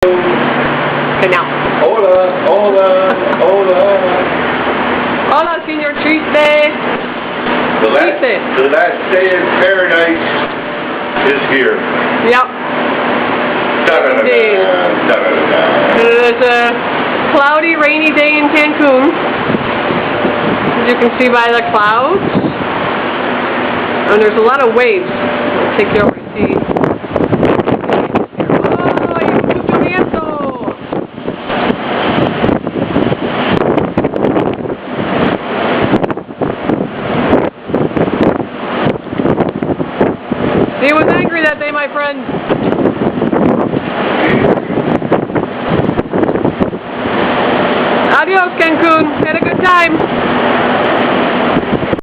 Okay, now. Hola, hola, hola. Hola, Señor Triste. The last day in paradise is here. Yep. Indeed. It is a cloudy, rainy day in Cancun. As you can see by the clouds. And there's a lot of waves. I'll take you over to see. Oh, hay mucho viento. He was angry that day, my friend. Adios, Cancun. Had a good time.